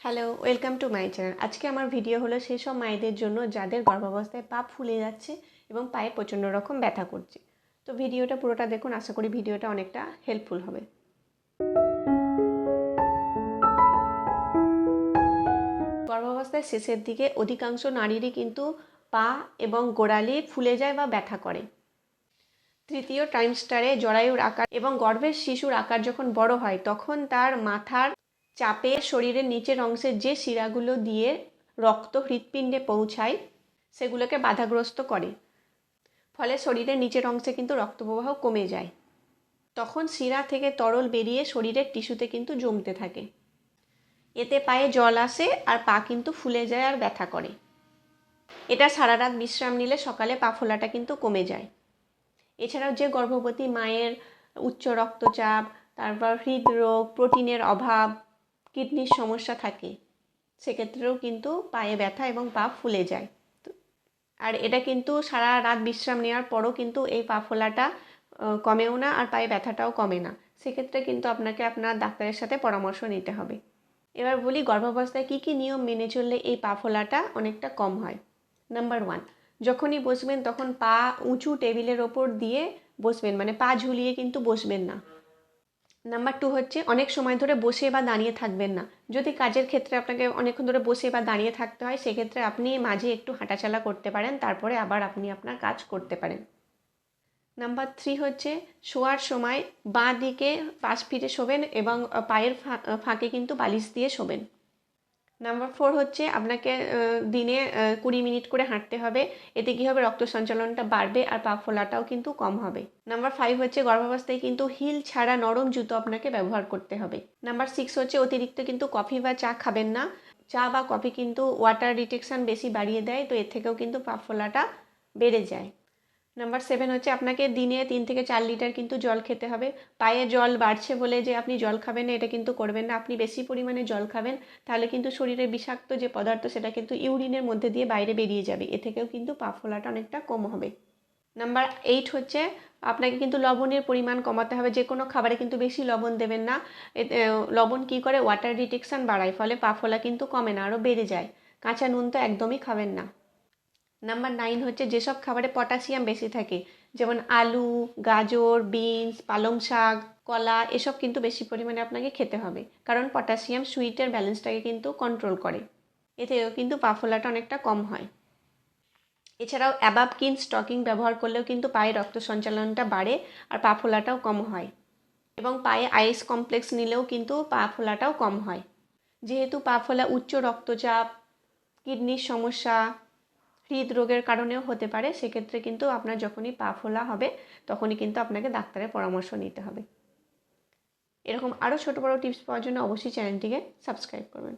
Hello, welcome to my channel. আজকে আমার video হলো সেই সব মায়েদের জন্য যাদের গর্ভাবস্থায় পা ফুলে যাচ্ছে এবং পায়ে প্রচণ্ড রকম ব্যথা করছে। তো ভিডিওটা পুরোটা দেখুন, আশা করি ভিডিওটা অনেকটা হেল্পফুল হবে। গর্ভাবস্থার শেষের দিকে অধিকাংশ নারীরই কিন্তু পা এবং গোড়ালি ফুলে যায় বা ব্যথা করে। তৃতীয় ট্রাইমস্টারে জরায়ুর আকার এবং গর্ভের শিশুর আকার যখন বড় হয় তখন তার মাথার চাপে শরীরের নিচের অংশের যে শিরাগুলো দিয়ে রক্ত হৃৎপিণ্ডে পৌঁছায় সেগুলোকে বাধাগ্রস্ত করে, ফলে শরীরের নিচের অংশে কিন্তু রক্তপ্রবাহ কমে যায়। তখন শিরা থেকে তরল বেরিয়ে শরীরের টিস্যুতে কিন্তু জমতে থাকে। এতে পায়ে জল আসে আর পা কিন্তু ফুলে যায় আর ব্যথা করে। এটা সারা রাত বিশ্রাম নিলে সকালে পা ফোলাটা কিন্তু কমে যায়। এছাড়াও যে গর্ভবতী মায়ের উচ্চ রক্তচাপ, তারপর হৃদরোগ, প্রোটিনের অভাব, কিডনির সমস্যা থাকে, সেক্ষেত্রেও কিন্তু পায়ে ব্যথা এবং পা ফুলে যায়। আর এটা কিন্তু সারা রাত বিশ্রাম নেওয়ার পরও কিন্তু এই পা ফোলাটা কমেও না আর পায়ে ব্যথাটাও কমে না। সেক্ষেত্রে কিন্তু আপনাকে আপনার ডাক্তারের সাথে পরামর্শ নিতে হবে। এবার বলি গর্ভাবস্থায় কী কী নিয়ম মেনে চললে এই পা ফোলাটা অনেকটা কম হয়। নাম্বার 1, যখনই বসবেন তখন পা উঁচু টেবিলের ওপর দিয়ে বসবেন, মানে পা ঝুলিয়ে কিন্তু বসবেন না। নাম্বার 2 হচ্ছে অনেক সময় ধরে বসে বা দাঁড়িয়ে থাকবেন না। যদি কাজের ক্ষেত্রে আপনাকে অনেকক্ষণ ধরে বসে বা দাঁড়িয়ে থাকতে হয়, সেক্ষেত্রে আপনি মাঝে একটু হাঁটাচলা করতে পারেন, তারপরে আবার আপনি আপনার কাজ করতে পারেন। নাম্বার 3 হচ্ছে শোয়ার সময় বাঁ দিকে পাশ ফিরে শোবেন এবং পায়ের ফাঁকে কিন্তু বালিশ দিয়ে শোবেন। নাম্বার 4 হচ্ছে আপনাকে দিনে 20 মিনিট করে হাঁটতে হবে। এতে কী হবে, রক্ত সঞ্চালনটা বাড়বে আর পা ফোলাটাও কিন্তু কম হবে। নাম্বার 5 হচ্ছে গর্ভাবস্থায় কিন্তু হিল ছাড়া নরম জুতো আপনাকে ব্যবহার করতে হবে। নাম্বার 6 হচ্ছে অতিরিক্ত কিন্তু কফি বা চা খাবেন না। চা বা কফি কিন্তু ওয়াটার রিটেকশন বেশি বাড়িয়ে দেয়, তো এর থেকেও কিন্তু পা ফোলাটা বেড়ে যায়। নাম্বার 7 হচ্ছে আপনাকে দিনে 3 থেকে 4 লিটার কিন্তু জল খেতে হবে। পায়ে জল বাড়ছে বলে যে আপনি জল খাবেন না, এটা কিন্তু করবেন না। আপনি বেশি পরিমাণে জল খাবেন, তাহলে কিন্তু শরীরের বিষাক্ত যে পদার্থ সেটা কিন্তু ইউরিনের মধ্যে দিয়ে বাইরে বেরিয়ে যাবে। এ থেকেও কিন্তু পা ফোলাটা অনেকটা কম হবে। নাম্বার 8 হচ্ছে আপনাকে কিন্তু লবণের পরিমাণ কমাতে হবে। যে কোনো খাবারে কিন্তু বেশি লবণ দেবেন না। লবণ কী করে, ওয়াটার রিটেকশন বাড়ায়, ফলে পা ফোলা কিন্তু কমে না, আরও বেড়ে যায়। কাঁচা নুন তো একদমই খাবেন না। নাম্বার 9 হচ্ছে যেসব খাবারে পটাশিয়াম বেশি থাকে, যেমন আলু, গাজর, বিনস, পালং শাক, কলা, এসব কিন্তু বেশি পরিমাণে আপনাকে খেতে হবে, কারণ পটাশিয়াম সুইটের ব্যালেন্সটাকে কিন্তু কন্ট্রোল করে। এতেও কিন্তু পা ফোলাটা অনেকটা কম হয়। এছাড়াও অ্যাবাবকিন স্টকিং ব্যবহার করলেও কিন্তু পায়ে রক্ত সঞ্চালনটা বাড়ে আর পা ফোলাটাও কম হয়। এবং পায়ে আইস কমপ্লেক্স নিলেও কিন্তু পা ফোলাটাও কম হয়। যেহেতু পা ফোলা উচ্চ রক্তচাপ, কিডনির সমস্যা, হৃদরোগের কারণেও হতে পারে, সেক্ষেত্রে কিন্তু আপনার যখনই পা ফোলা হবে তখনই কিন্তু আপনাকে ডাক্তারের পরামর্শ নিতে হবে। এরকম আরও ছোটো বড়ো টিপস পাওয়ার জন্য অবশ্যই চ্যানেলটিকে সাবস্ক্রাইব করবেন।